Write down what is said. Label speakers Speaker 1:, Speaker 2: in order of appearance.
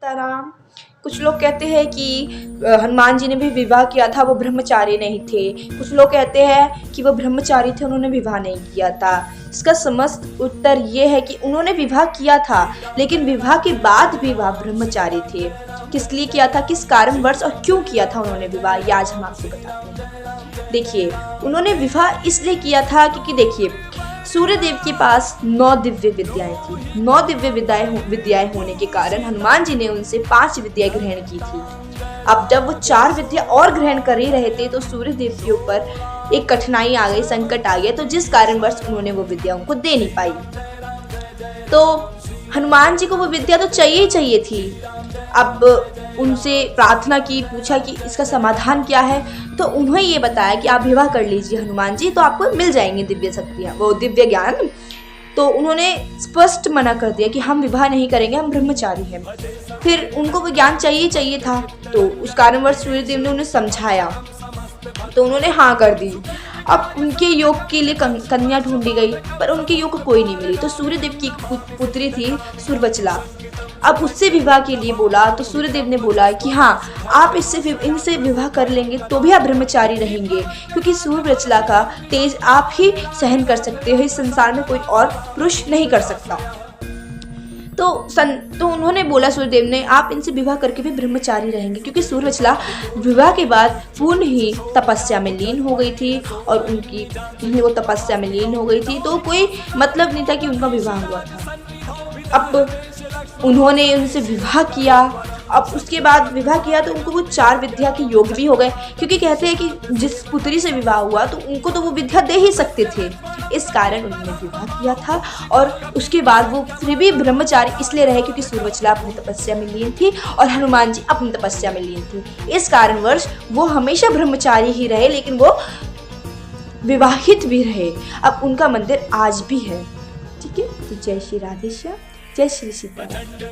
Speaker 1: सीताराम। कुछ लोग कहते हैं कि हनुमान जी ने भी विवाह किया था, वो ब्रह्मचारी नहीं थे। कुछ लोग कहते हैं कि वो ब्रह्मचारी थे, उन्होंने विवाह नहीं किया था। इसका समस्त उत्तर ये है कि उन्होंने विवाह किया था, लेकिन विवाह के बाद भी वह ब्रह्मचारी थे। किस लिए किया था, किस कारणवश और क्यों किया था उन्होंने विवाह, ये आज हम आपको बताते हैं। देखिए, उन्होंने विवाह इसलिए किया था क्योंकि देखिए, सूर्यदेव के पास 9 दिव्य विद्याएं थी। 9 दिव्य विद्याएं होने के कारण हनुमान जी ने उनसे 5 विद्याएं ग्रहण की थी। अब जब वो 4 विद्या और ग्रहण कर ही रहे थे तो सूर्यदेव के ऊपर एक कठिनाई आ गई, संकट आ गया, तो जिस कारणवश उन्होंने वो विद्या उनको दे नहीं पाई। तो हनुमान जी को वो विद्या तो चाहिए ही चाहिए थी। अब उनसे प्रार्थना की, पूछा कि इसका समाधान क्या है, तो उन्हें ये बताया कि आप विवाह कर लीजिए हनुमान जी, तो आपको मिल जाएंगे दिव्य शक्तियाँ, वो दिव्य ज्ञान। तो उन्होंने स्पष्ट मना कर दिया कि हम विवाह नहीं करेंगे, हम ब्रह्मचारी हैं। फिर उनको वो ज्ञान चाहिए था, तो उस कारणवश सूर्यदेव ने उन्हें समझाया, तो उन्होंने हाँ कर दी। अब उनके योग के लिए कन्या ढूंढी गई, पर उनके योग को कोई नहीं मिली। तो सूर्यदेव की एक पुत्री थी सुरबचला, अब उससे विवाह के लिए बोला, तो सूर्यदेव ने बोला कि हाँ, आप इनसे विवाह कर लेंगे तो भी आप ब्रह्मचारी रहेंगे, क्योंकि सुरबचला का तेज आप ही सहन कर सकते हो, इस संसार में कोई और पुरुष नहीं कर सकता। तो उन्होंने बोला सूर्यदेव ने, आप इनसे विवाह करके भी ब्रह्मचारी रहेंगे, क्योंकि सूर्यबचला विवाह के बाद पूर्ण ही तपस्या में लीन हो गई थी, और वो तपस्या में लीन हो गई थी, तो कोई मतलब नहीं था कि उनका विवाह हुआ था। अब उन्होंने उनसे विवाह किया। अब उसके बाद विवाह किया तो उनको वो 4 विद्या के योग भी हो गए, क्योंकि कहते हैं कि जिस पुत्री से विवाह हुआ तो उनको तो वो विद्या दे ही सकते थे। इस कारण उन्होंने विवाह किया था, और उसके बाद वो फिर भी ब्रह्मचारी इसलिए रहे क्योंकि सूर्यबचला अपनी तपस्या में लीन थी और हनुमान जी अपनी तपस्या में लीन थी। इस कारणवश वो हमेशा ब्रह्मचारी ही रहे, लेकिन वो विवाहित भी रहे। अब उनका मंदिर आज भी है। ठीक है, तो जय श्री राधेश्याम, जय श्री सीताराम।